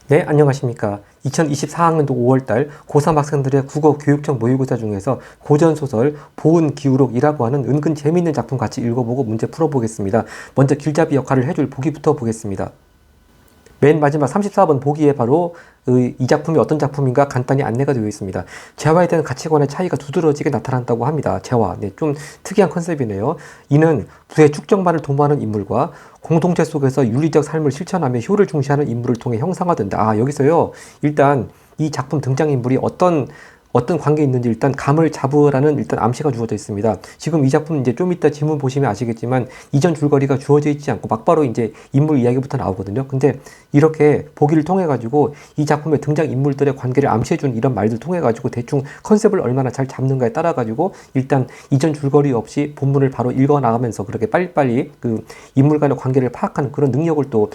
네, 안녕하십니까. 2024학년도 5월달 고3 학생들의 국어 교육청 모의고사 중에서 고전소설 보은기울옥이라고 하는 은근 재미있는 작품 같이 읽어보고 문제 풀어보겠습니다. 먼저 길잡이 역할을 해줄 보기부터 보겠습니다. 맨 마지막 34번 보기에 바로 이 작품이 어떤 작품인가 간단히 안내가 되어 있습니다. 재화에 대한 가치관의 차이가 두드러지게 나타난다고 합니다. 재화. 네, 좀 특이한 컨셉이네요. 이는 부의 축적만을 도모하는 인물과 공동체 속에서 윤리적 삶을 실천하며 효를 중시하는 인물을 통해 형상화된다. 여기서요. 일단 이 작품 등장인물이 어떤 관계에 있는지 일단 감을 잡으라는 일단 암시가 주어져 있습니다. 지금 이 작품 이제 좀 이따 지문 보시면 아시겠지만 이전 줄거리가 주어져 있지 않고 막바로 이제 인물 이야기부터 나오거든요. 근데 이렇게 보기를 통해 가지고 이 작품의 등장 인물들의 관계를 암시해준 이런 말들 통해 가지고 대충 컨셉을 얼마나 잘 잡는가에 따라 가지고 일단 이전 줄거리 없이 본문을 바로 읽어 나가면서 그렇게 빨리빨리 그 인물 간의 관계를 파악하는 그런 능력을 또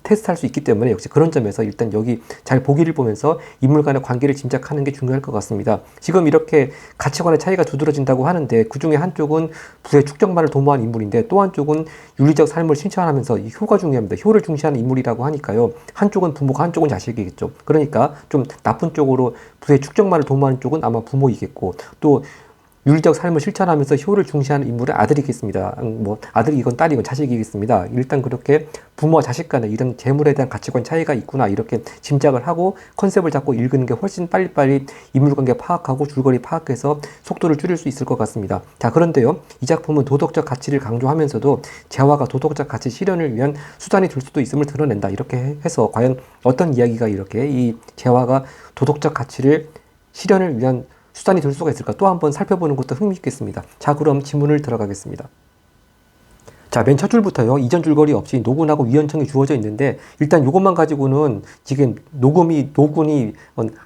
테스트할 수 있기 때문에 역시 그런 점에서 일단 여기 잘 보기를 보면서 인물 간의 관계를 짐작하는 게 중요할 것 같습니다. 지금 이렇게 가치관의 차이가 두드러진다고 하는데 그 중에 한쪽은 부의 축적만을 도모한 인물인데 또 한쪽은 윤리적 삶을 실천하면서 이 효가 중요합니다. 효를 중시하는 인물이라고 하니까요. 한쪽은 부모가 한쪽은 자식이겠죠. 그러니까 좀 나쁜 쪽으로 부의 축적만을 도모하는 쪽은 아마 부모이겠고 또 윤리적 삶을 실천하면서 효를 중시하는 인물은 아들이겠습니다. 뭐 아들이건 딸이건 자식이겠습니다. 일단 그렇게 부모와 자식 간에 이런 재물에 대한 가치관 차이가 있구나 이렇게 짐작을 하고 컨셉을 잡고 읽는 게 훨씬 빨리빨리 인물관계 파악하고 줄거리 파악해서 속도를 줄일 수 있을 것 같습니다. 자, 그런데요. 이 작품은 도덕적 가치를 강조하면서도 재화가 도덕적 가치 실현을 위한 수단이 될 수도 있음을 드러낸다. 이렇게 해서 과연 어떤 이야기가 이렇게 이 재화가 도덕적 가치를 실현을 위한 수단이 될 수가 있을까? 또 한번 살펴보는 것도 흥미있겠습니다. 자, 그럼 지문을 들어가겠습니다. 자, 맨 첫 줄부터요. 이전 줄거리 없이 노군하고 위헌청이 주어져 있는데 일단 이것만 가지고는 지금 노군이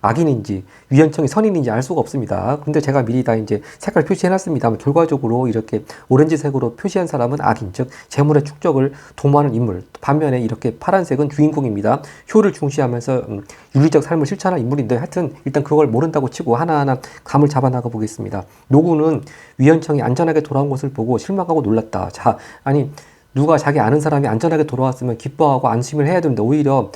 악인인지 위헌청이 선인인지 알 수가 없습니다. 근데 제가 미리 다 이제 색깔 표시해놨습니다만 결과적으로 이렇게 오렌지색으로 표시한 사람은 악인, 즉 재물의 축적을 도모하는 인물. 반면에 이렇게 파란색은 주인공입니다. 효를 중시하면서 윤리적 삶을 실천하는 인물인데 하여튼 일단 그걸 모른다고 치고 하나하나 감을 잡아나가 보겠습니다. 노군은 위헌청이 안전하게 돌아온 것을 보고 실망하고 놀랐다. 자, 아니 누가 자기 아는 사람이 안전하게 돌아왔으면 기뻐하고 안심을 해야 되는데 오히려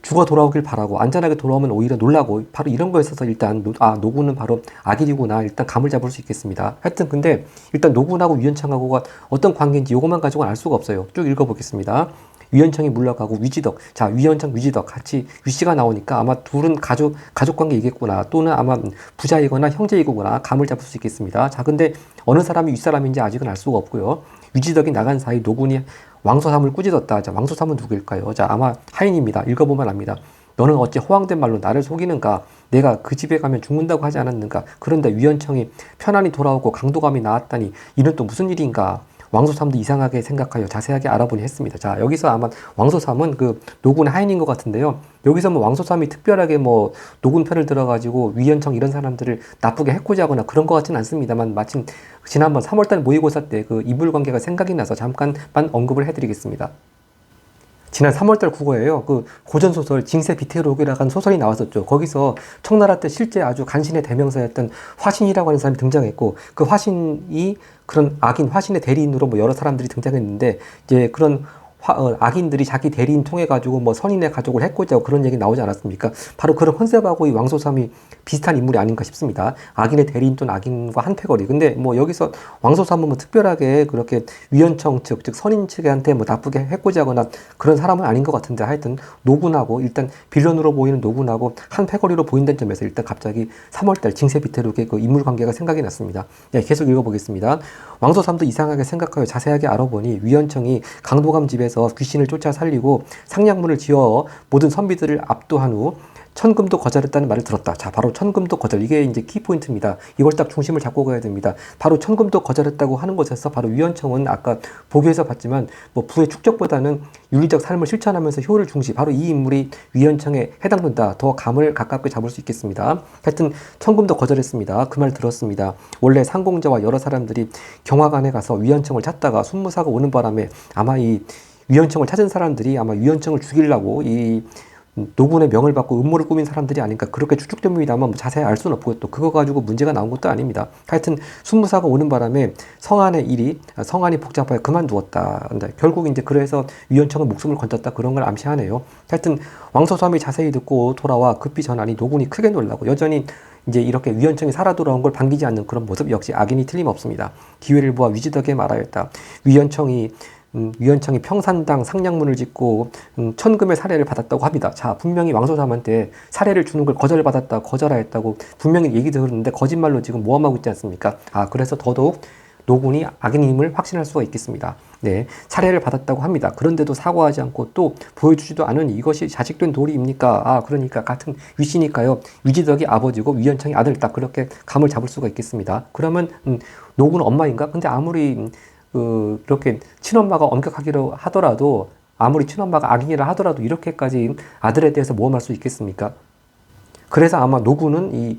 죽어 돌아오길 바라고 안전하게 돌아오면 오히려 놀라고 바로 이런 거에 있어서 일단 노군은 바로 악일이구나 일단 감을 잡을 수 있겠습니다. 하여튼 근데 일단 노군하고 위헌청하고가 어떤 관계인지 이것만 가지고는 알 수가 없어요. 쭉 읽어보겠습니다. 위헌청이 물러가고 위지덕, 자 위헌청 위지덕 같이 위씨가 나오니까 아마 둘은 가족 관계이겠구나 또는 아마 부자이거나 형제이거나 감을 잡을 수 있겠습니다. 자 근데 어느 사람이 윗사람인지 아직은 알 수가 없고요. 위지덕이 나간 사이 노군이 왕소삼을 꾸짖었다. 자 왕소삼은 누구일까요? 자 아마 하인입니다. 읽어보면 압니다. 너는 어찌 허황된 말로 나를 속이는가? 내가 그 집에 가면 죽는다고 하지 않았는가? 그런데 위헌청이 편안히 돌아오고 강도감이 나왔다니 이는 또 무슨 일인가? 왕소삼도 이상하게 생각하여 자세하게 알아보니 했습니다. 자, 여기서 아마 왕소삼은 그 노군의 하인인 것 같은데요. 여기서 뭐 왕소삼이 특별하게 뭐 노군 편을 들어가지고 위헌청 이런 사람들을 나쁘게 해코지 하거나 그런 것 같지는 않습니다만 마침 지난번 3월달 모의고사 때 그 이불관계가 생각이 나서 잠깐만 언급을 해드리겠습니다. 지난 3월달 국어에요. 그 고전소설 징세 비태록이라고 하는 소설이 나왔었죠. 거기서 청나라 때 실제 아주 간신의 대명사였던 화신이라고 하는 사람이 등장했고 그 화신이 그런 악인 화신의 대리인으로 뭐 여러 사람들이 등장했는데 이제 그런 악인들이 자기 대리인 통해 가지고 뭐 선인의 가족을 해코지 하고 그런 얘기 나오지 않았습니까? 바로 그런 컨셉하고 이 왕소삼이 비슷한 인물이 아닌가 싶습니다. 악인의 대리인 또는 악인과 한패거리. 근데 뭐 여기서 왕소삼은 뭐 특별하게 그렇게 위헌청 측, 즉 선인 측한테 뭐 나쁘게 해코지 하거나 그런 사람은 아닌 것 같은데 하여튼 노군하고 일단 빌런으로 보이는 노군하고 한패거리로 보인다는 점에서 일단 갑자기 3월달 징세비태록의 그 인물 관계가 생각이 났습니다. 네, 계속 읽어보겠습니다. 왕소삼도 이상하게 생각하여 자세하게 알아보니 위헌청이 강도감 집에서 귀신을 쫓아 살리고 상량문을 지어 모든 선비들을 압도한 후 천금도 거절했다는 말을 들었다. 자, 바로 천금도 거절. 이게 이제 키포인트입니다. 이걸 딱 중심을 잡고 가야 됩니다. 바로 천금도 거절했다고 하는 것에서 바로 위헌청은 아까 보기에서 봤지만 뭐 부의 축적보다는 윤리적 삶을 실천하면서 효를 중시. 바로 이 인물이 위헌청에 해당된다. 더 감을 가깝게 잡을 수 있겠습니다. 하여튼 천금도 거절했습니다. 그 말 들었습니다. 원래 상공자와 여러 사람들이 경화관에 가서 위헌청을 찾다가 순무사가 오는 바람에 아마 이 위헌청을 찾은 사람들이 아마 위헌청을 죽이려고 이 노군의 명을 받고 음모를 꾸민 사람들이 아닌가 그렇게 추측됩니다만 뭐 자세히 알 수는 없고 또 그거 가지고 문제가 나온 것도 아닙니다. 하여튼 순무사가 오는 바람에 성안의 일이 성안이 복잡하여 그만두었다. 근데 결국 이제 그래서 위원청은 목숨을 건졌다 그런 걸 암시하네요. 하여튼 왕소삼이 자세히 듣고 돌아와 급히 전하니 노군이 크게 놀라고 여전히 이제 이렇게 위원청이 살아 돌아온 걸 반기지 않는 그런 모습 역시 악인이 틀림없습니다. 기회를 보아 위지덕에 말하였다. 위원청이 평산당 상량문을 짓고 천금의 사례를 받았다고 합니다. 자, 분명히 왕소삼한테 사례를 주는 걸 거절하였다고 분명히 얘기 들었는데 거짓말로 지금 모함하고 있지 않습니까? 그래서 더더욱 노군이 악인임을 확신할 수가 있겠습니다. 네, 사례를 받았다고 합니다. 그런데도 사과하지 않고 또 보여주지도 않은 이것이 자식된 도리입니까? 그러니까 같은 위시니까요. 위지덕이 아버지고 위원청이 아들 딱 그렇게 감을 잡을 수가 있겠습니다. 그러면 노군은 엄마인가? 근데 아무리 그렇게 친엄마가 엄격하기로 하더라도 아무리 친엄마가 악인이라 하더라도 이렇게까지 아들에 대해서 모험할 수 있겠습니까? 그래서 아마 노군은 이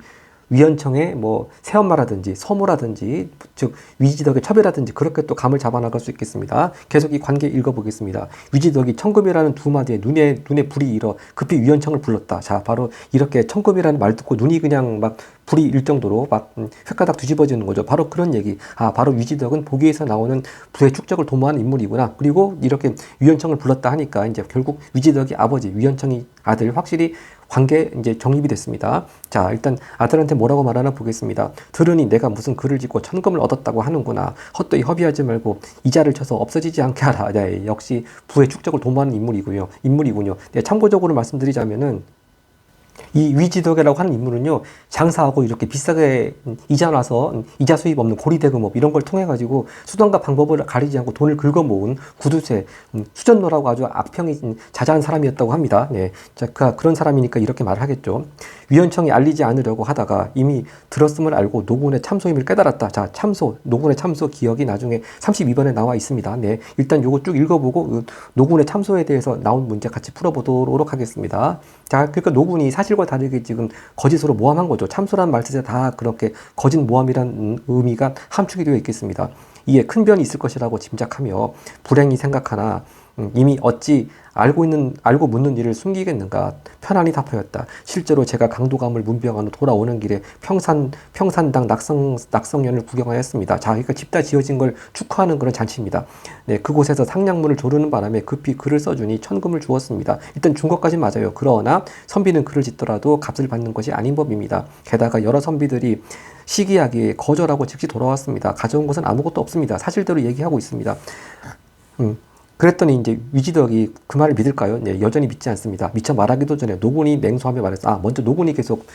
위원청의 뭐 새엄마라든지 서모라든지 즉 위지덕의 첩이라든지 그렇게 또 감을 잡아나갈 수 있겠습니다. 계속 이 관계 읽어보겠습니다. 위지덕이 천금이라는 두 마디에 눈에 불이 일어 급히 위원청을 불렀다. 자, 바로 이렇게 천금이라는 말 듣고 눈이 그냥 막 불이 일 정도로 막 획가닥 뒤집어지는 거죠. 바로 그런 얘기. 바로 위지덕은 보기에서 나오는 부의 축적을 도모한 인물이구나. 그리고 이렇게 위원청을 불렀다 하니까 이제 결국 위지덕이 아버지, 위원청이 아들 확실히 관계 이제 정립이 됐습니다. 자, 일단 아들한테 뭐라고 말하나 보겠습니다. 들으니 내가 무슨 글을 짓고 천금을 얻었다고 하는구나. 헛되이 허비하지 말고 이자를 쳐서 없어지지 않게 하라. 네, 역시 부의 축적을 도모하는 인물이군요. 네, 참고적으로 말씀드리자면은 이 위지덕이라고 하는 인물은요, 장사하고 이렇게 비싸게 이자 나서 이자 수입 없는 고리대금업 이런 걸 통해 가지고 수단과 방법을 가리지 않고 돈을 긁어 모은 구두쇠, 수전노라고 아주 악평이 자자한 사람이었다고 합니다. 네, 자, 그런 사람이니까 이렇게 말을 하겠죠. 위원청이 알리지 않으려고 하다가 이미 들었음을 알고 노군의 참소임을 깨달았다. 자, 노군의 참소 기억이 나중에 32번에 나와 있습니다. 네, 일단 요거 쭉 읽어보고 노군의 참소에 대해서 나온 문제 같이 풀어보도록 하겠습니다. 자, 그러니까 노군이 사실과 다르게 지금 거짓으로 모함한 거죠. 참소란 말 뜻에 다 그렇게 거짓 모함이란 의미가 함축이 되어 있겠습니다. 이에 큰 변이 있을 것이라고 짐작하며 불행히 생각하나 이미 어찌 알고 묻는 일을 숨기겠는가 편안히 답하였다. 실제로 제가 강도감을 문병한 후 돌아오는 길에 평산당 낙성년을 구경하였습니다. 자, 그러니까 집다 지어진 걸 축하하는 그런 잔치입니다. 네, 그곳에서 상냥문을 조르는 바람에 급히 글을 써주니 천금을 주었습니다. 일단 준 것까진 맞아요. 그러나 선비는 글을 짓더라도 값을 받는 것이 아닌 법입니다. 게다가 여러 선비들이 시기하기에 거절하고 즉시 돌아왔습니다. 가져온 것은 아무것도 없습니다. 사실대로 얘기하고 있습니다. 그랬더니 이제 위지덕이 그 말을 믿을까요? 네, 여전히 믿지 않습니다. 미처 말하기도 전에 노군이 맹수하며 말했어. 먼저 노군이 계속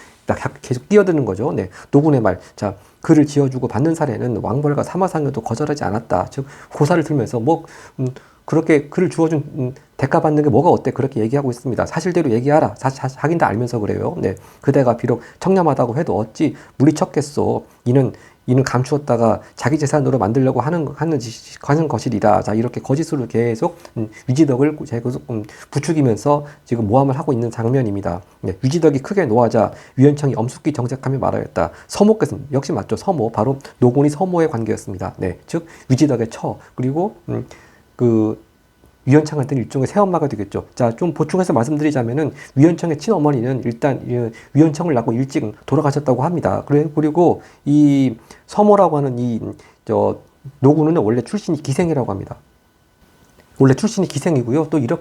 끼어드는 거죠. 네, 노군의 말. 자, 글을 지어주고 받는 사례는 왕벌과 사마상에도 거절하지 않았다. 즉, 고사를 들면서 그렇게 글을 주어준 대가 받는 게 뭐가 어때? 그렇게 얘기하고 있습니다. 사실대로 얘기하라. 하긴 다 알면서 그래요. 네, 그대가 비록 청렴하다고 해도 어찌 물리쳤겠소. 이는 감추었다가 자기 재산으로 만들려고 하는 것이리라. 자, 이렇게 거짓으로 계속 위지덕을 계속 부추기면서 지금 모함을 하고 있는 장면입니다. 네, 위지덕이 크게 노하자 위원청이 엄숙히 정색하며 말하였다. 서모께서는 역시 맞죠. 서모, 바로 노군이 서모의 관계였습니다. 네, 즉 위지덕의 처 그리고 위원청한테는 일종의 새엄마가 되겠죠. 자, 좀 보충해서 말씀드리자면은 위원청의 친어머니는 일단 위원청을 낳고 일찍 돌아가셨다고 합니다. 그리고 이 서모라고 하는 노군은 원래 출신이 기생이라고 합니다. 원래 출신이 기생이고요. 또 이런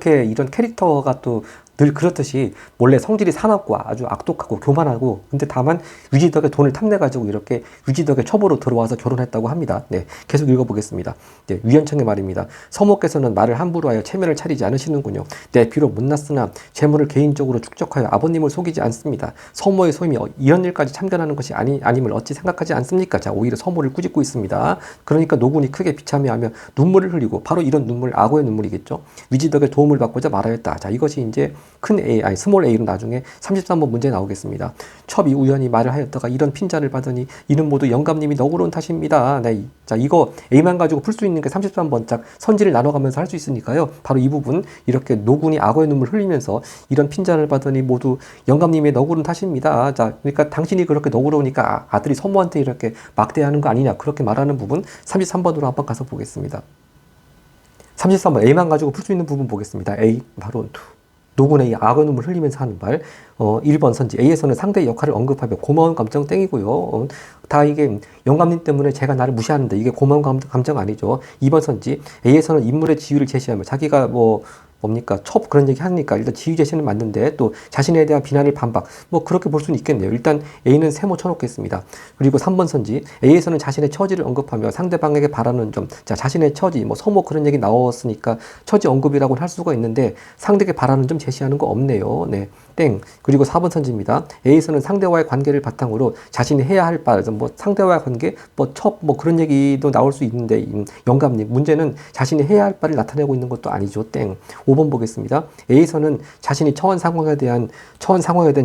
캐릭터가 또 늘 그렇듯이 원래 성질이 사납고 아주 악독하고 교만하고 근데 다만 위지덕의 돈을 탐내가지고 이렇게 위지덕의 첩으로 들어와서 결혼했다고 합니다. 네, 계속 읽어보겠습니다. 네, 위원청의 말입니다. 서모께서는 말을 함부로 하여 체면을 차리지 않으시는군요. 네, 비록 못났으나 재물을 개인적으로 축적하여 아버님을 속이지 않습니다. 서모의 소임이 이런 일까지 참견하는 것이 아님을 어찌 생각하지 않습니까? 자, 오히려 서모를 꾸짖고 있습니다. 그러니까 노군이 크게 비참해하며 눈물을 흘리고 바로 이런 눈물, 악어의 눈물이겠죠. 위지덕의 도움을 받고자 말하였다. 자, 이것이 이제 스몰 a로 나중에 33번 문제에 나오겠습니다. 첩이 우연히 말을 하였다가 이런 핀잔을 받으니 이는 모두 영감님이 너그러운 탓입니다. 네, 자, 이거 A만 가지고 풀 수 있는 게 33번 짝 선지를 나눠가면서 할 수 있으니까요. 바로 이 부분 이렇게 노군이 악어의 눈물 흘리면서 이런 핀잔을 받으니 모두 영감님의 너그러운 탓입니다. 자, 그러니까 당신이 그렇게 너그러우니까 아들이 서모한테 이렇게 막대하는 거 아니냐 그렇게 말하는 부분 33번으로 한번 가서 보겠습니다. 33번 A만 가지고 풀 수 있는 부분 보겠습니다. A 바로 노군의 이 악의 눈물 흘리면서 하는 말. 1번 선지. A에서는 상대의 역할을 언급하며 고마운 감정 땡이고요. 다 이게 영감님 때문에 제가 나를 무시하는데 이게 고마운 감정 아니죠. 2번 선지. A에서는 인물의 지위를 제시하며 자기가 뭡니까? 그런 얘기 하니까 일단 지위 제시는 맞는데 또 자신에 대한 비난을 반박. 그렇게 볼 수는 있겠네요. 일단 A는 세모 쳐놓겠습니다. 그리고 3번 선지. A에서는 자신의 처지를 언급하며 상대방에게 바라는 점. 자, 자신의 처지, 서모 그런 얘기 나왔으니까 처지 언급이라고는 할 수가 있는데 상대에게 바라는 점 제시하는 거 없네요. 네. 땡. 그리고 4번 선지입니다. A에서는 상대와의 관계를 바탕으로 자신이 해야 할 바, 상대와의 관계, 그런 얘기도 나올 수 있는데, 영감님, 문제는 자신이 해야 할 바를 나타내고 있는 것도 아니죠. 땡. 5번 보겠습니다. A에서는 자신이 처한 상황에 대한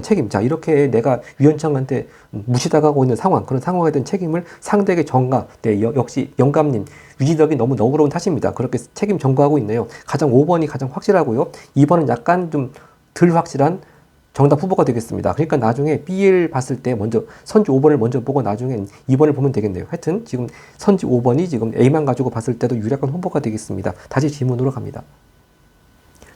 책임. 자, 이렇게 내가 위원장한테 무시당하고 있는 상황, 그런 상황에 대한 책임을 상대에게 전가. 네, 역시 영감님, 위지덕이 너무 너그러운 탓입니다. 그렇게 책임 전가하고 있네요. 가장 5번이 가장 확실하고요. 2번은 약간 좀 덜 확실한 정답 후보가 되겠습니다. 그러니까 나중에 B를 봤을 때 먼저 선지 5번을 먼저 보고 나중엔 2번을 보면 되겠네요. 하여튼 지금 선지 5번이 지금 A만 가지고 봤을 때도 유력한 후보가 되겠습니다. 다시 질문으로 갑니다.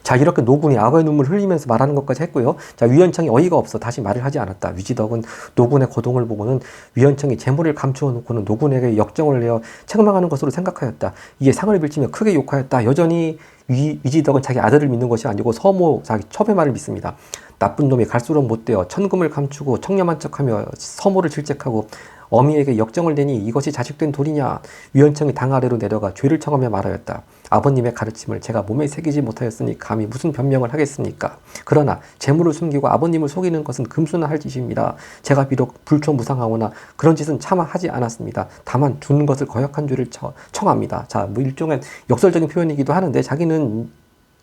자, 이렇게 노군이 악의 눈물 흘리면서 말하는 것까지 했고요. 자, 위원청이 어이가 없어 다시 말을 하지 않았다. 위지덕은 노군의 거동을 보고는 위원청이 재물을 감추어 놓고는 노군에게 역정을 내어 책망하는 것으로 생각하였다. 이에 상을 빌치며 크게 욕하였다. 여전히 위지덕은 자기 아들을 믿는 것이 아니고 서모 자기 첩의 말을 믿습니다. 나쁜 놈이 갈수록 못되어 천금을 감추고 청렴한 척하며 서모를 질책하고 어미에게 역정을 내니 이것이 자식된 도리냐. 위원청이 당 아래로 내려가 죄를 청하며 말하였다. 아버님의 가르침을 제가 몸에 새기지 못하였으니 감히 무슨 변명을 하겠습니까? 그러나 재물을 숨기고 아버님을 속이는 것은 금수나할 짓입니다. 제가 비록 불초무상하거나 그런 짓은 차마 하지 않았습니다. 다만 주는 것을 거역한 죄를 청합니다. 자, 일종의 역설적인 표현이기도 하는데 자기는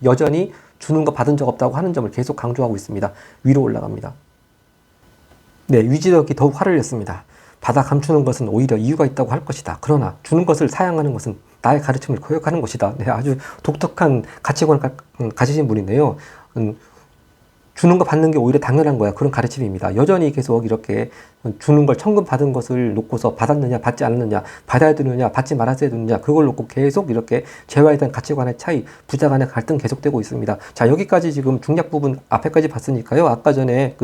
여전히 주는 거 받은 적 없다고 하는 점을 계속 강조하고 있습니다. 위로 올라갑니다. 네, 위지덕이 더욱 화를 냈습니다. 받아 감추는 것은 오히려 이유가 있다고 할 것이다. 그러나 주는 것을 사양하는 것은 나의 가르침을 거역하는 것이다. 네, 아주 독특한 가치관을 가지신 분인데요. 주는 거 받는 게 오히려 당연한 거야. 그런 가르침입니다. 여전히 계속 이렇게 주는 걸 청금 받은 것을 놓고서 받았느냐 받지 않았느냐, 받아야 되느냐 받지 말아야 되느냐, 그걸 놓고 계속 이렇게 재화에 대한 가치관의 차이, 부자 간의 갈등 계속되고 있습니다. 자, 여기까지 지금 중략 부분 앞에까지 봤으니까요. 아까 전에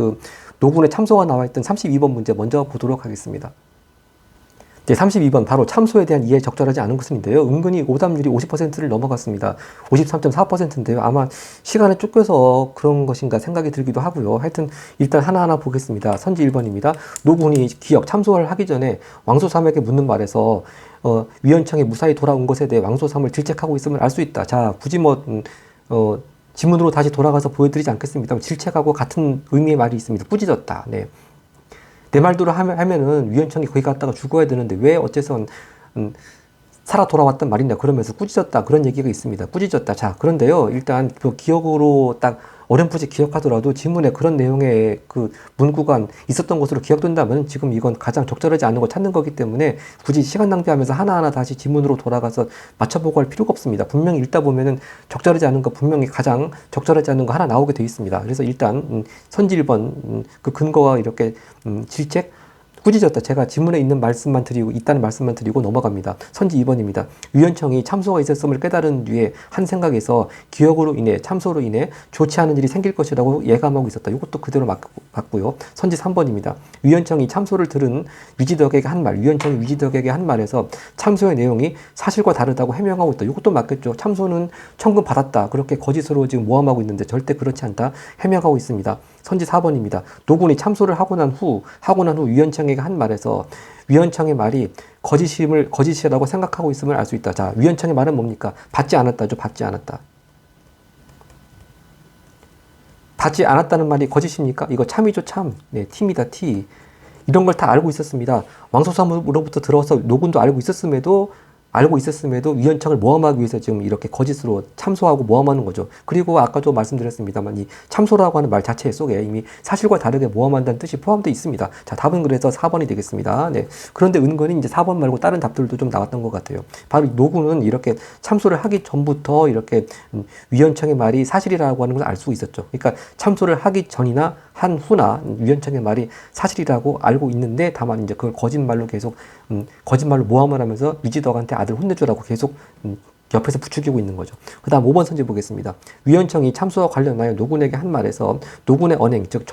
노군의 참소가 나와 있던 32번 문제 먼저 보도록 하겠습니다. 32번 바로 참소에 대한 이해에 적절하지 않은 것은인데요. 은근히 오답률이 50%를 넘어갔습니다. 53.4%인데요. 아마 시간에 쫓겨서 그런 것인가 생각이 들기도 하고요. 하여튼 일단 하나하나 보겠습니다. 선지 1번입니다. 노군이 기억 참소를 하기 전에 왕소삼에게 묻는 말에서 위원청에 무사히 돌아온 것에 대해 왕소삼을 질책하고 있음을 알 수 있다. 자, 굳이 지문으로 다시 돌아가서 보여드리지 않겠습니다. 질책하고 같은 의미의 말이 있습니다. 꾸짖었다. 네. 내 말대로 하면은 위원청이 거기 갔다가 죽어야 되는데 왜 어째선 살아 돌아왔단 말이냐 그러면서 꾸짖었다 그런 얘기가 있습니다. 꾸짖었다. 자, 그런데요, 일단 기억으로 딱 어렴풋이 기억하더라도 지문에 그런 내용의 문구가 있었던 것으로 기억된다면 지금 이건 가장 적절하지 않은 거 찾는 거기 때문에 굳이 시간 낭비하면서 하나하나 다시 지문으로 돌아가서 맞춰보고 할 필요가 없습니다. 분명히 읽다 보면은 적절하지 않은 거, 분명히 가장 적절하지 않은 거 하나 나오게 돼 있습니다. 그래서 일단 선지 1번 그 근거와 이렇게 질책, 꾸짖었다. 제가 지문에 있다는 말씀만 드리고 넘어갑니다. 선지 2번입니다. 위원청이 참소가 있었음을 깨달은 뒤에 한 생각에서 참소로 인해 좋지 않은 일이 생길 것이라고 예감하고 있었다. 이것도 그대로 맞고요. 선지 3번입니다. 위원청이 참소를 들은 위지덕에게 한 말에서 참소의 내용이 사실과 다르다고 해명하고 있다. 이것도 맞겠죠. 참소는 청금 받았다. 그렇게 거짓으로 지금 모함하고 있는데 절대 그렇지 않다. 해명하고 있습니다. 선지 4번입니다. 노군이 참소를 하고 난 후 위원청에게 한 말에서 위원청의 말이 거짓이라고 생각하고 있음을 알 수 있다. 자, 위원청의 말은 뭡니까? 받지 않았다죠. 받지 않았다. 받지 않았다는 말이 거짓입니까? 이거 참이죠, 참. 네, T입니다, T. 이런 걸 다 알고 있었습니다. 왕소사무로부터 들어와서 노군도 알고 있었음에도 위원청을 모함하기 위해서 지금 이렇게 거짓으로 참소하고 모함하는 거죠. 그리고 아까도 말씀드렸습니다만 이 참소라고 하는 말 자체 속에 이미 사실과 다르게 모함한다는 뜻이 포함되어 있습니다. 자, 답은 그래서 4번이 되겠습니다. 네. 그런데 은근히 이제 4번 말고 다른 답들도 좀 나왔던 것 같아요. 바로 노군은 이렇게 참소를 하기 전부터 이렇게 위원청의 말이 사실이라고 하는 걸 알 수 있었죠. 그러니까 참소를 하기 전이나 한 후나 위원청의 말이 사실이라고 알고 있는데 다만 이제 그걸 거짓말로 모함을 하면서 위지덕한테 아들 혼내주라고 계속 옆에서 부추기고 있는 거죠. 그 다음 5번 선지 보겠습니다. 위헌청이 참수와 관련하여 노군에게 한 말에서 노군의 언행, 즉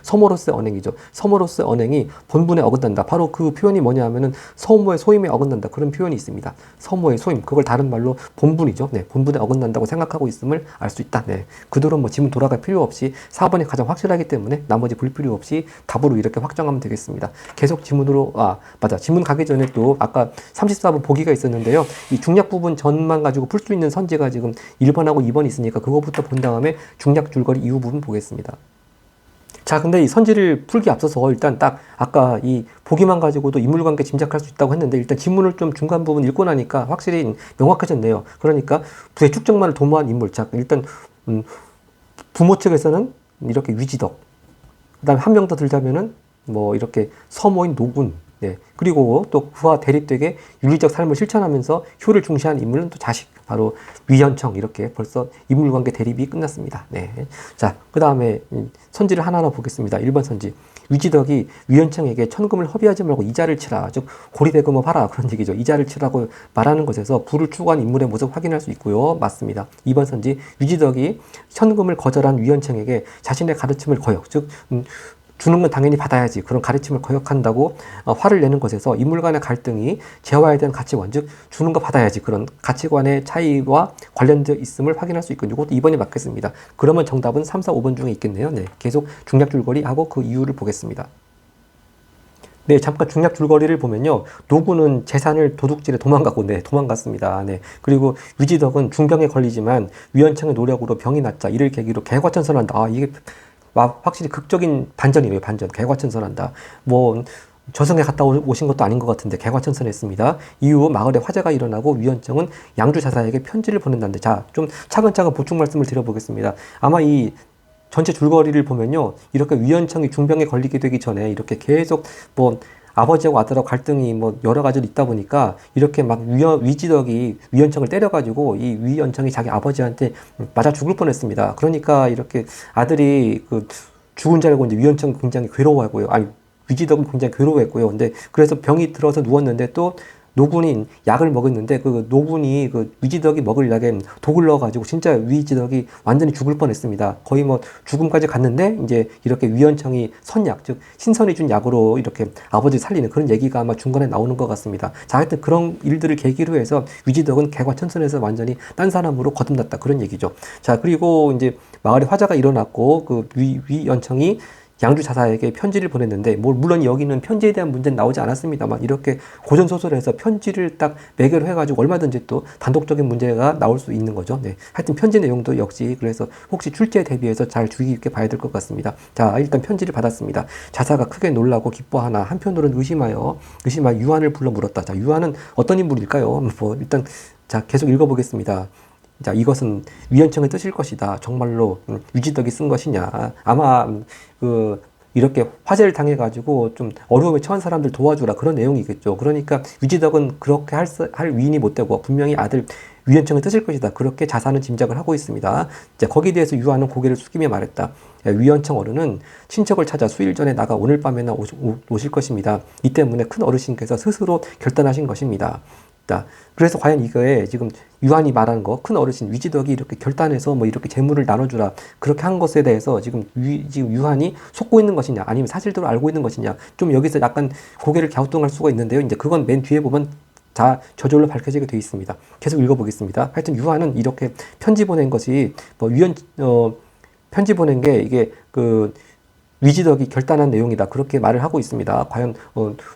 서모로서의 언행이죠. 서모로서의 언행이 본분에 어긋난다. 바로 그 표현이 뭐냐 하면은 서모의 소임에 어긋난다. 그런 표현이 있습니다. 서모의 소임, 그걸 다른 말로 본분이죠. 네, 본분에 어긋난다고 생각하고 있음을 알 수 있다. 네, 그대로 뭐 지문 돌아갈 필요 없이 4번이 가장 확실하기 때문에 나머지 볼 필요 없이 답으로 이렇게 확정하면 되겠습니다. 계속 지문으로, 맞아. 지문 가기 전에 또 아까 34번 보기가 있었는데요. 이 중략 부분 전만 가지고 풀 수 있는 선지가 지금 1번하고 2번 있으니까 그거부터 본 다음에 중략 줄거리 이후 부분 보겠습니다. 자, 근데 이 선지를 풀기 앞서서 일단 딱 아까 이 보기만 가지고도 인물관계 짐작할 수 있다고 했는데 일단 지문을 좀 중간 부분 읽고 나니까 확실히 명확해졌네요. 그러니까 부의 축적만을 도모한 인물. 자, 일단 부모 측에서는 이렇게 위지덕. 그 다음에 한 명 더 들자면은 뭐 이렇게 서모인 노군. 네. 그리고 또 그와 대립되게 윤리적 삶을 실천하면서 효를 중시한 인물은 또 자식, 바로 위헌청. 이렇게 벌써 인물관계 대립이 끝났습니다. 네. 자, 그 다음에 선지를 하나하나 보겠습니다. 1번 선지. 위지덕이 위헌청에게 천금을 허비하지 말고 이자를 치라, 즉 고리대금을 하라, 그런 얘기죠. 이자를 치라고 말하는 것에서 부를 추구한 인물의 모습 확인할 수 있고요. 맞습니다. 2번 선지. 위지덕이 천금을 거절한 위헌청에게 자신의 가르침을 거역, 즉 주는 건 당연히 받아야지, 그런 가르침을 거역한다고 화를 내는 것에서 인물 간의 갈등이 재화에 대한 가치관, 즉 주는 거 받아야지, 그런 가치관의 차이와 관련되어 있음을 확인할 수 있군요. 이것도 2번이 맞겠습니다. 그러면 정답은 3, 4, 5번 중에 있겠네요. 네, 계속 중략 줄거리 하고 그 이유를 보겠습니다. 네, 잠깐 중략 줄거리를 보면요. 노군은 재산을 도둑질해 도망갔습니다. 네. 그리고 위지덕은 중병에 걸리지만 위헌청의 노력으로 병이 낫자 이를 계기로 개과천선한다. 이게 확실히 극적인 반전이에요. 반전. 개과천선한다. 뭐 저승에 갔다 오신 것도 아닌 것 같은데 개과천선했습니다. 이후 마을에 화재가 일어나고 위헌청은 양주 자사에게 편지를 보낸다는데, 자, 좀 차근차근 보충 말씀을 드려보겠습니다. 아마 이 전체 줄거리를 보면요, 이렇게 위헌청이 중병에 걸리게 되기 전에 이렇게 계속 뭐 아버지하고 아들하고 갈등이 뭐 여러 가지로 있다 보니까 이렇게 막 위지덕이 위헌청을 때려가지고 이 위헌청이 자기 아버지한테 맞아 죽을 뻔했습니다. 그러니까 이렇게 아들이 그 죽은 줄 알고 이제 위헌청이 굉장히 괴로워하고요. 아니, 위지덕은 굉장히 괴로워했고요. 근데 그래서 병이 들어서 누웠는데 또 노군이 약을 먹었는데 그 노군이 그 위지덕이 먹을 약에 독을 넣어가지고 진짜 위지덕이 완전히 죽을 뻔했습니다. 거의 뭐 죽음까지 갔는데 이제 이렇게 위헌청이 선약, 즉 신선이 준 약으로 이렇게 아버지 살리는 그런 얘기가 아마 중간에 나오는 것 같습니다. 자, 하여튼 그런 일들을 계기로 해서 위지덕은 개과천선에서 완전히 딴 사람으로 거듭났다, 그런 얘기죠. 자, 그리고 이제 마을에 화재가 일어났고 그 위헌청이 양주 자사에게 편지를 보냈는데, 물론 여기는 편지에 대한 문제는 나오지 않았습니다만 이렇게 고전소설에서 편지를 딱 매개로 해가지고 얼마든지 또 단독적인 문제가 나올 수 있는 거죠. 네. 하여튼 편지 내용도 역시 그래서 혹시 출제에 대비해서 잘 주의 깊게 봐야 될 것 같습니다. 자, 일단 편지를 받았습니다. 자사가 크게 놀라고 기뻐하나 한편으로는 의심하여 유한을 불러 물었다. 자, 유한은 어떤 인물일까요? 뭐 일단 자, 계속 읽어보겠습니다. 자, 이것은 위헌청의 뜻일 것이다. 정말로 위지덕이 쓴 것이냐. 아마 이렇게 화재를 당해가지고 좀 어려움에 처한 사람들 도와주라, 그런 내용이겠죠. 그러니까 위지덕은 그렇게 할 위인이 못 되고 분명히 아들 위헌청의 뜻일 것이다, 그렇게 자사는 짐작을 하고 있습니다. 이제 거기에 대해서 유한은 고개를 숙이며 말했다. 위헌청 어른은 친척을 찾아 수일 전에 나가 오늘 밤에나 오실 것입니다. 이 때문에 큰 어르신께서 스스로 결단하신 것입니다. 그래서 과연 이거에 지금 유한이 말하는 거, 큰 어르신 위지덕이 이렇게 결단해서 뭐 이렇게 재물을 나눠주라, 그렇게 한 것에 대해서 지금 유한이 속고 있는 것이냐, 아니면 사실대로 알고 있는 것이냐, 좀 여기서 약간 고개를 갸우뚱할 수가 있는데요. 이제 그건 맨 뒤에 보면 다 저절로 밝혀지게 되어 있습니다. 계속 읽어보겠습니다. 하여튼 유한은 이렇게 편지 보낸 것이 뭐 편지 보낸 게 이게 위지덕이 결단한 내용이다, 그렇게 말을 하고 있습니다. 과연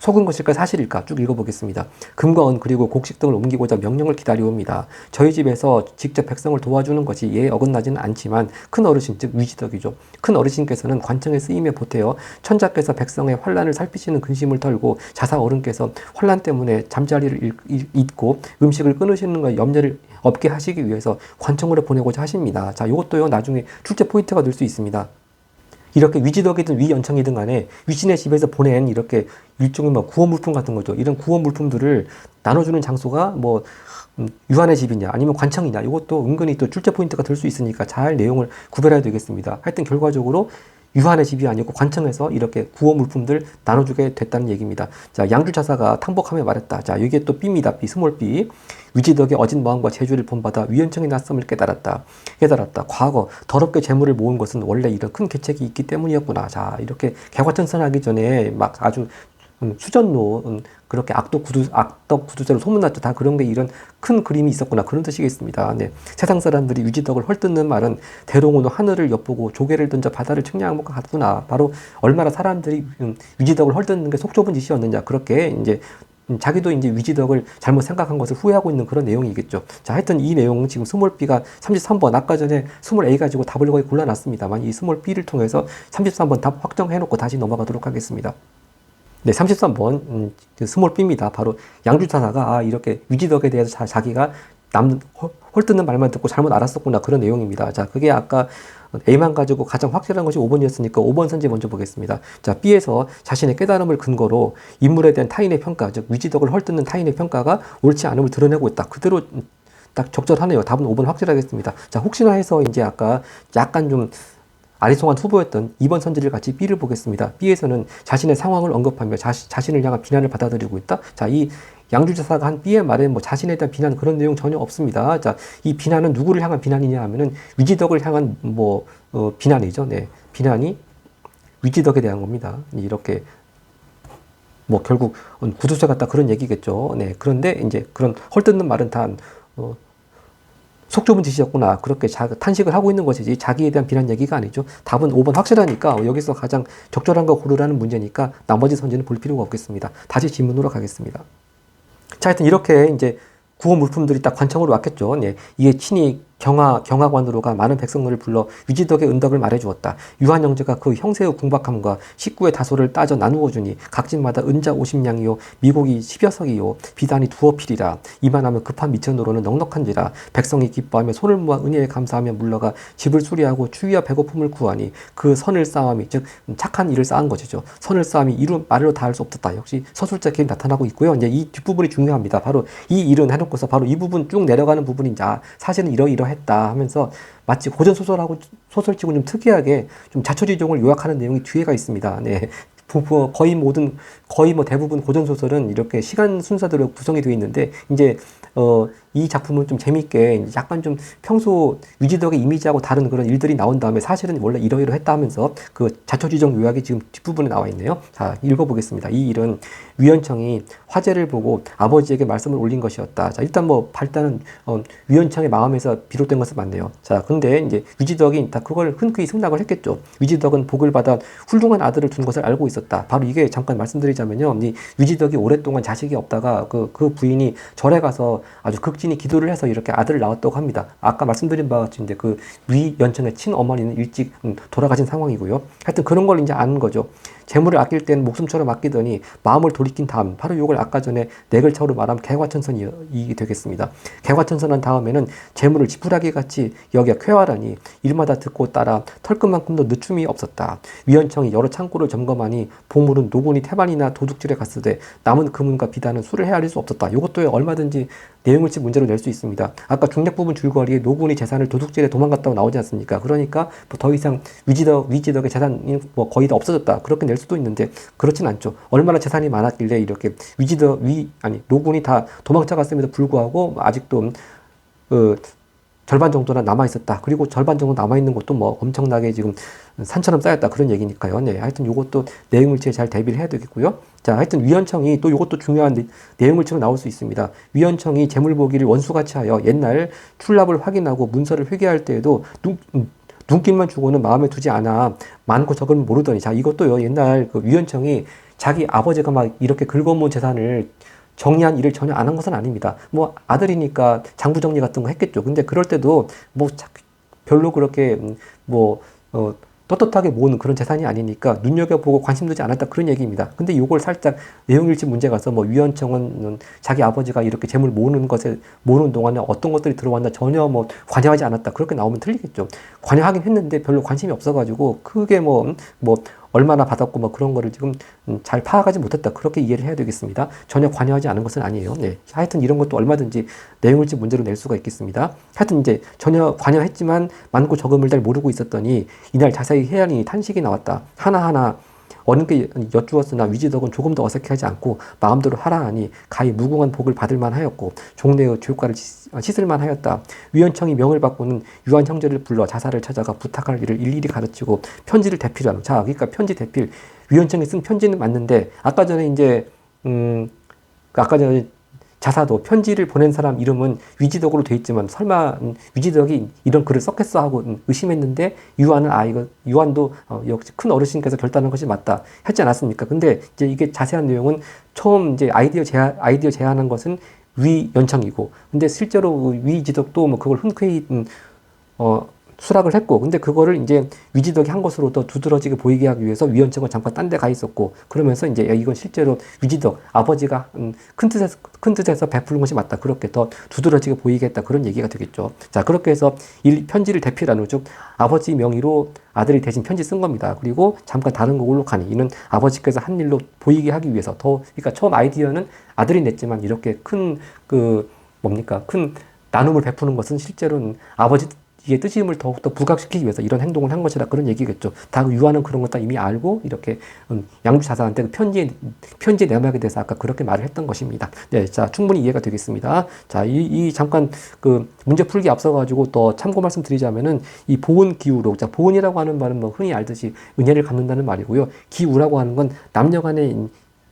속은 것일까 사실일까 쭉 읽어보겠습니다. 금과 은 그리고 곡식 등을 옮기고자 명령을 기다려옵니다. 저희 집에서 직접 백성을 도와주는 것이 예에 어긋나지는 않지만 큰 어르신, 즉 위지덕이죠. 큰 어르신께서는 관청에 쓰임에 보태어 천자께서 백성의 환란을 살피시는 근심을 털고 자사 어른께서 환란 때문에 잠자리를 잊고 음식을 끊으시는 것 염려를 없게 하시기 위해서 관청으로 보내고자 하십니다. 자, 이것도요 나중에 출제 포인트가 될 수 있습니다. 이렇게 위지덕이든 위헌청이든 간에 위신의 집에서 보낸 이렇게 일종의 뭐 구원 물품 같은 거죠. 이런 구원 물품들을 나눠주는 장소가 뭐 유한의 집이냐 아니면 관청이냐, 이것도 은근히 또 출제 포인트가 될 수 있으니까 잘 내용을 구별해야 되겠습니다. 하여튼 결과적으로 유한의 집이 아니고 관청에서 이렇게 구호 물품들 나눠주게 됐다는 얘기입니다. 자, 양주차사가 탕복하며 말했다. 자, 이게 또 B입니다. B, 스몰 B. 위지덕의 어진 마음과 재주를 본받아 위헌청의 낯섦을 깨달았다. 과거 더럽게 재물을 모은 것은 원래 이런 큰 계책이 있기 때문이었구나. 자, 이렇게 개과천선하기 전에 막 아주 수전노, 그렇게 악덕 구두쇠로 소문났죠. 다 그런 게 이런 큰 그림이 있었구나. 그런 뜻이겠습니다. 네. 세상 사람들이 위지덕을 헐뜯는 말은 대롱으로 하늘을 엿보고 조개를 던져 바다를 측량한 것 같구나. 바로 얼마나 사람들이 위지덕을 헐뜯는 게 속 좁은 짓이었느냐. 그렇게 이제 자기도 이제 위지덕을 잘못 생각한 것을 후회하고 있는 그런 내용이겠죠. 자, 하여튼 이 내용은 지금 스몰 B가 33번, 아까 전에 스몰 A 가지고 답을 거의 골라놨습니다만 이 스몰 B를 통해서 33번 답 확정해놓고 다시 넘어가도록 하겠습니다. 네, 33번 스몰 B입니다. 바로 양주차사가 이렇게 위지덕에 대해서 자기가 헐뜯는 말만 듣고 잘못 알았었구나 그런 내용입니다. 자, 그게 아까 A만 가지고 가장 확실한 것이 5번이었으니까 5번 선지 먼저 보겠습니다. 자, B에서 자신의 깨달음을 근거로 인물에 대한 타인의 평가, 즉 위지덕을 헐뜯는 타인의 평가가 옳지 않음을 드러내고 있다. 그대로 딱 적절하네요. 답은 5번 확실하겠습니다. 자, 혹시나 해서 이제 아까 약간 좀 아리송한 후보였던 2번 선지를 같이 B를 보겠습니다. B에서는 자신의 상황을 언급하며 자신을 향한 비난을 받아들이고 있다. 자, 이 양주차사가 한 B의 말에 뭐 자신에 대한 비난 그런 내용 전혀 없습니다. 자, 이 비난은 누구를 향한 비난이냐 하면은 위지덕을 향한 비난이죠. 네. 비난이 위지덕에 대한 겁니다. 이렇게 뭐 결국 구두쇠 같다 그런 얘기겠죠. 네. 그런데 이제 그런 헐뜯는 말은 다 속 좁은 짓이었구나. 그렇게 탄식을 하고 있는 것이지 자기에 대한 비난 얘기가 아니죠. 답은 5번 확실하니까 여기서 가장 적절한 거 고르라는 문제니까 나머지 선지는 볼 필요가 없겠습니다. 다시 질문으로 가겠습니다. 자, 하여튼 이렇게 이제 구호 물품들이 딱 관청으로 왔겠죠. 네. 이게 친히 경하관으로가 많은 백성들을 불러 위지덕의 은덕을 말해주었다. 유한 형제가 그 형세의 궁박함과 식구의 다소를 따져 나누어 주니 각집마다 은자 50냥이요 미고기 10여 석이요 비단이 두어 필이라. 이만하면 급한 미천으로는 넉넉한지라. 백성이 기뻐하며 손을 모아 은혜에 감사하며 물러가 집을 수리하고 추위와 배고픔을 구하니 그 선을 쌓음이, 즉 착한 일을 쌓은 것이죠. 선을 쌓음이 말로 다할 수 없었다. 역시 서술자 기억이 나타나고 있고요. 이제 이 뒷부분이 중요합니다. 바로 이 일은 해놓고서 바로 이 부분 쭉 내려가는 부분이 이제 사실은 이러했다 하면서 마치 고전 소설하고 소설치고 좀 특이하게 좀 자초지종을 요약하는 내용이 뒤에가 있습니다. 네. 거의 대부분 고전 소설은 이렇게 시간 순서대로 구성이 되어 있는데 이제 이 작품은 좀 재밌게 약간 좀 평소 위지덕의 이미지하고 다른 그런 일들이 나온 다음에 사실은 원래 이러이러했다 하면서 그 자초지종 요약이 지금 뒷부분에 나와 있네요. 자, 읽어보겠습니다. 이 일은 위헌청이 화제를 보고 아버지에게 말씀을 올린 것이었다. 자, 일단 발단은 위헌청의 마음에서 비롯된 것은 맞네요. 자, 근데 이제 위지덕이 다 그걸 흔쾌히 승낙을 했겠죠. 위지덕은 복을 받아 훌륭한 아들을 둔 것을 알고 있었다. 바로 이게 잠깐 말씀드리자면요. 이 위지덕이 오랫동안 자식이 없다가 그 부인이 절에 가서 아주 극진히 기도를 해서 이렇게 아들을 낳았다고 합니다. 아까 말씀드린 바와 같이 이제 그 위연청의 친어머니는 일찍 돌아가신 상황이고요. 하여튼 그런 걸 이제 아는 거죠. 재물을 아낄 때는 목숨처럼 아끼더니 마음을 돌이킨 다음 바로 이걸 아까 전에 네글차로 말하면 개과천선이 되겠습니다. 개과천선한 다음에는 재물을 지푸라기 같이 여겨 쾌활하니 일마다 듣고 따라 털끝만큼도 늦춤이 없었다. 위헌청이 여러 창고를 점검하니 보물은 노곤이 태반이나 도둑질에 갔으되 남은 금은과 비단은 수를 헤아릴 수 없었다. 이것도 얼마든지 내용을치 문제로 낼 수 있습니다. 아까 중략 부분 줄거리에 노군이 재산을 도둑질에 도망갔다고 나오지 않습니까? 그러니까 더 이상 위지덕의 재산이 거의 다 없어졌다. 그렇게 낼 수도 있는데 그렇진 않죠. 얼마나 재산이 많았길래 이렇게 노군이 다 도망쳐 갔음에도 불구하고 아직도 절반 정도나 남아있었다. 그리고 절반 정도 남아있는 것도 엄청나게 지금 산처럼 쌓였다. 그런 얘기니까요. 네. 하여튼 요것도 내용물치에 잘 대비를 해야 되겠고요. 자, 하여튼 위헌청이 또 요것도 중요한 내용물치로 나올 수 있습니다. 위헌청이 재물보기를 원수같이 하여 옛날 출납을 확인하고 문서를 회개할 때에도 눈길만 주고는 마음에 두지 않아. 많고 적은 모르더니. 자, 이것도요. 옛날 그 위헌청이 자기 아버지가 막 이렇게 긁어모은 재산을 정리한 일을 전혀 안 한 것은 아닙니다. 아들이니까 장부 정리 같은 거 했겠죠. 근데 그럴 때도 별로 그렇게 떳떳하게 모으는 그런 재산이 아니니까 눈여겨보고 관심 두지 않았다 그런 얘기입니다. 근데 이걸 살짝 내용일치 문제 가서 위헌청은 자기 아버지가 이렇게 재물 모으는 동안에 어떤 것들이 들어왔나 전혀 관여하지 않았다 그렇게 나오면 틀리겠죠. 관여하긴 했는데 별로 관심이 없어가지고 크게 얼마나 받았고 뭐 그런 거를 지금 잘 파악하지 못했다. 그렇게 이해를 해야 되겠습니다. 전혀 관여하지 않은 것은 아니에요. 네. 하여튼 이런 것도 얼마든지 내용일지 문제로 낼 수가 있겠습니다. 하여튼 이제 전혀 관여했지만 많고 적음을 잘 모르고 있었더니 이날 자세히 헤아리니 탄식이 나왔다. 하나하나 어느께 여쭈었으나 위지덕은 조금 더 어색해하지 않고 마음대로 하라 하니 가히 무궁한 복을 받을 만하였고 종래의 교육과를 씻을 만하였다. 위원청이 명을 받고는 유한 형제를 불러 자사를 찾아가 부탁할 일을 일일이 가르치고 편지를 대필하는. 자, 그러니까 편지 대필. 위원청이 쓴 편지는 맞는데 아까 전에 이제 아까 전에 자사도 편지를 보낸 사람 이름은 위지덕으로 돼 있지만 설마 위지덕이 이런 글을 썼겠어 하고 의심했는데 유한은 이거 유한도 역시 큰 어르신께서 결단한 것이 맞다 했지 않았습니까? 근데 이제 이게 자세한 내용은 처음 이제 아이디어 제안한 것은 위연청이고 근데 실제로 위지덕도 뭐 그걸 흔쾌히 수락을 했고, 근데 그거를 이제 위지덕이 한 것으로 더 두드러지게 보이게 하기 위해서 위원청은 잠깐 딴 데 가 있었고, 그러면서 이제 이건 실제로 위지덕, 아버지가 큰 뜻에서 베푸는 것이 맞다. 그렇게 더 두드러지게 보이게 했다. 그런 얘기가 되겠죠. 자, 그렇게 해서 편지를 대필한 후, 즉, 아버지 명의로 아들이 대신 편지 쓴 겁니다. 그리고 잠깐 다른 곡으로 가니, 이는 아버지께서 한 일로 보이게 하기 위해서 그러니까 처음 아이디어는 아들이 냈지만 이렇게 큰 나눔을 베푸는 것은 실제로는 이게 뜻임을 더욱더 부각시키기 위해서 이런 행동을 한 것이다. 그런 얘기겠죠. 다 유아는 그런 것 다 이미 알고 이렇게 양주 자사한테 그 편지의 내막에 대해서 아까 그렇게 말을 했던 것입니다. 네, 자 충분히 이해가 되겠습니다. 자, 잠깐 그 문제 풀기 앞서가지고 또 참고 말씀드리자면은 이 보은 기우로, 자 보은이라고 하는 말은 뭐 흔히 알듯이 은혜를 갚는다는 말이고요. 기우라고 하는 건 남녀간의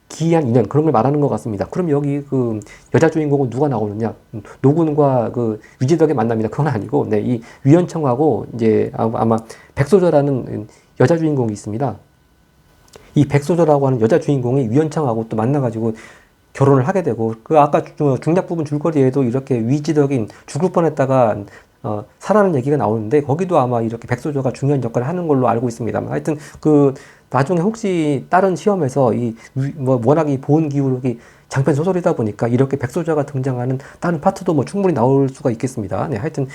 기이한 인연 그런 걸 말하는 것 같습니다. 그럼 여기 그 여자 주인공은 누가 나오느냐? 노군과 그 위지덕의 만남이다. 그건 아니고, 네, 이 위원청하고 이제 아마 백소저라는 여자 주인공이 있습니다. 이 백소저라고 하는 여자 주인공이 위원청하고 또 만나가지고 결혼을 하게 되고, 그 아까 중략 부분 줄거리에도 이렇게 위지덕인 죽을 뻔했다가 살아는 얘기가 나오는데 거기도 아마 이렇게 백소저가 중요한 역할을 하는 걸로 알고 있습니다. 하여튼 그 나중에 혹시 다른 시험에서 워낙 이 보은 기울기 장편 소설이다 보니까 이렇게 백소저가 등장하는 다른 파트도 뭐 충분히 나올 수가 있겠습니다. 네, 하여튼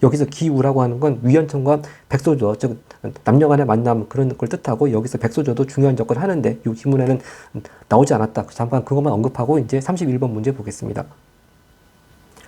여기서 기우라고 하는 건 위원청과 백소저, 즉 남녀간의 만남 그런 걸 뜻하고 여기서 백소저도 중요한 역할을 하는데 이 지문에는 나오지 않았다. 잠깐 그것만 언급하고 이제 31번 문제 보겠습니다.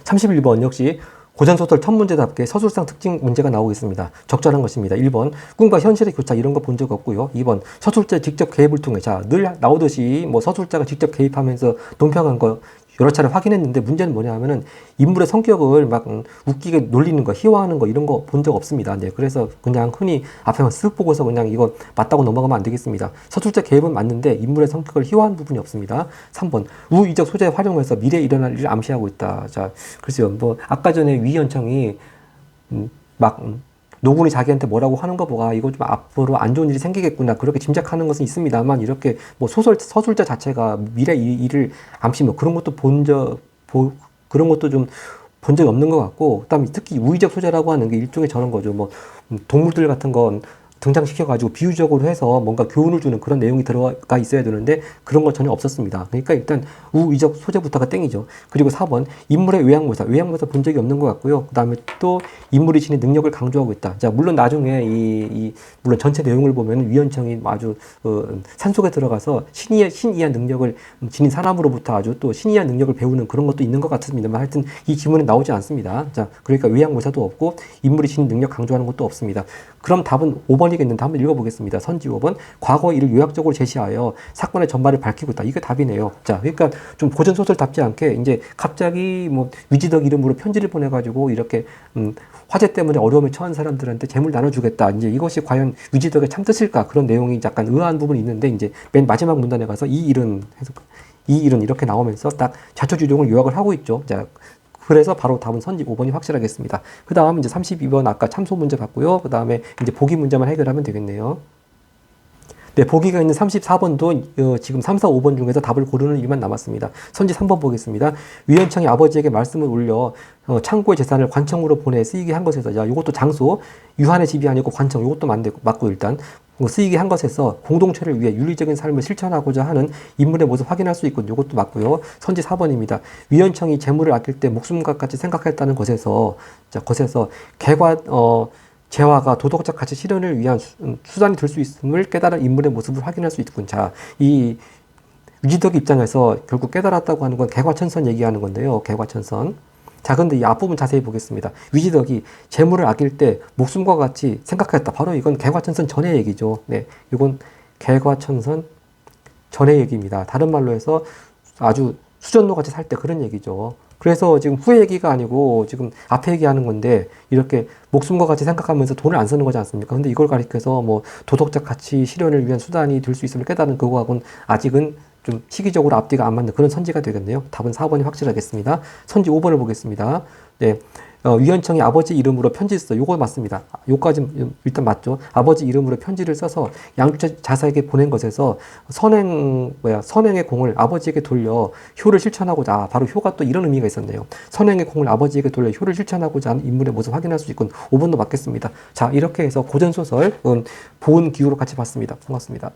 31번 역시 고전소설 첫 문제답게 서술상 특징 문제가 나오고 있습니다. 적절한 것입니다. 1번 꿈과 현실의 교차 이런 거 본 적 없고요. 2번 서술자 직접 개입을 통해, 자, 늘 나오듯이 뭐 서술자가 직접 개입하면서 논평한 거 여러 차례 확인했는데 문제는 뭐냐 하면은 인물의 성격을 막 웃기게 놀리는 거, 희화하는 거 이런 거 본 적 없습니다. 네, 그래서 그냥 흔히 앞에만 쓱 보고서 그냥 이거 맞다고 넘어가면 안 되겠습니다. 서술자 개입은 맞는데 인물의 성격을 희화한 부분이 없습니다. 3번 우의적 소재 활용해서 미래에 일어날 일을 암시하고 있다. 자, 글쎄요, 뭐 아까 전에 위원청이 노군이 자기한테 뭐라고 하는 거 보고 이거 좀 앞으로 안 좋은 일이 생기겠구나 그렇게 짐작하는 것은 있습니다만 이렇게 뭐 서술자 자체가 미래 일을 암시 뭐 그런 것도 그런 것도 좀 본 적이 없는 것 같고, 그다음에 특히 우의적 소재라고 하는 게 일종의 저런 거죠. 뭐 동물들 같은 건 등장시켜가지고 비유적으로 해서 뭔가 교훈을 주는 그런 내용이 들어가 있어야 되는데 그런 건 전혀 없었습니다. 그러니까 일단 우의적 소재부터가 땡이죠. 그리고 4번 인물의 외양모사 본 적이 없는 것 같고요. 그 다음에 또 인물이 지닌 능력을 강조하고 있다. 자, 물론 나중에 물론 전체 내용을 보면 위원청이 아주 산속에 들어가서 신이한 능력을 지닌 사람으로부터 아주 또 신이한 능력을 배우는 그런 것도 있는 것 같습니다만 하여튼 이 지문에 나오지 않습니다. 자, 그러니까 외양모사도 없고 인물이 지닌 능력 강조하는 것도 없습니다. 그럼 답은 5번이겠는데 한번 읽어보겠습니다. 선지 5번. 과거 일을 요약적으로 제시하여 사건의 전말을 밝히고 있다. 이게 답이네요. 자, 그러니까 좀 고전소설답지 않게 이제 갑자기 뭐 위지덕 이름으로 편지를 보내가지고 이렇게 화재 때문에 어려움에 처한 사람들한테 재물 나눠주겠다. 이제 이것이 과연 위지덕의 참뜻일까? 그런 내용이 약간 의아한 부분이 있는데 이제 맨 마지막 문단에 가서 이 일은 이렇게 나오면서 딱 자초지종을 요약을 하고 있죠. 자, 그래서 바로 답은 선지 5번이 확실하겠습니다. 그 다음 이제 32번 아까 참소 문제 봤고요. 그 다음에 이제 보기 문제만 해결하면 되겠네요. 네, 보기가 있는 34번도 지금 3, 4, 5번 중에서 답을 고르는 일만 남았습니다. 선지 3번 보겠습니다. 위원청이 아버지에게 말씀을 올려 창고의 재산을 관청으로 보내 쓰이게 한 것에서, 자, 이것도 장소, 유한의 집이 아니고 관청, 이것도 맞고 일단 쓰이게 한 것에서 공동체를 위해 윤리적인 삶을 실천하고자 하는 인물의 모습 확인할 수 있고 이것도 맞고요. 선지 4번입니다. 위원청이 재물을 아낄 때 목숨과 같이 생각했다는 것에서, 자, 재화가 도덕적 가치 실현을 위한 수단이 될 수 있음을 깨달은 인물의 모습을 확인할 수 있군. 자, 이 위지덕 입장에서 결국 깨달았다고 하는 건 개과천선 얘기하는 건데요. 개과천선. 자, 근데 이 앞부분 자세히 보겠습니다. 위지덕이 재물을 아낄 때 목숨과 같이 생각했다. 바로 이건 개과천선 전의 얘기죠. 네, 이건 개과천선 전의 얘기입니다. 다른 말로 해서 아주 수전노 같이 살 때 그런 얘기죠. 그래서 지금 후의 얘기가 아니고 지금 앞에 얘기하는 건데 이렇게 목숨과 같이 생각하면서 돈을 안 쓰는 거지 않습니까? 근데 이걸 가리켜서 뭐 도덕적 가치 실현을 위한 수단이 될 수 있음을 깨달은 그거하고는 아직은 좀 시기적으로 앞뒤가 안 맞는 그런 선지가 되겠네요. 답은 4번이 확실하겠습니다. 선지 5번을 보겠습니다. 네. 위원청이 아버지 이름으로 편지 써. 요거 맞습니다. 요까지 일단 맞죠. 아버지 이름으로 편지를 써서 양주 자사에게 보낸 것에서 선행의 공을 아버지에게 돌려 효를 실천하고자, 바로 효가 또 이런 의미가 있었네요. 선행의 공을 아버지에게 돌려 효를 실천하고자 하는 인물의 모습 확인할 수 있군. 5번도 맞겠습니다. 자, 이렇게 해서 고전소설 보은 기후로 같이 봤습니다. 고맙습니다.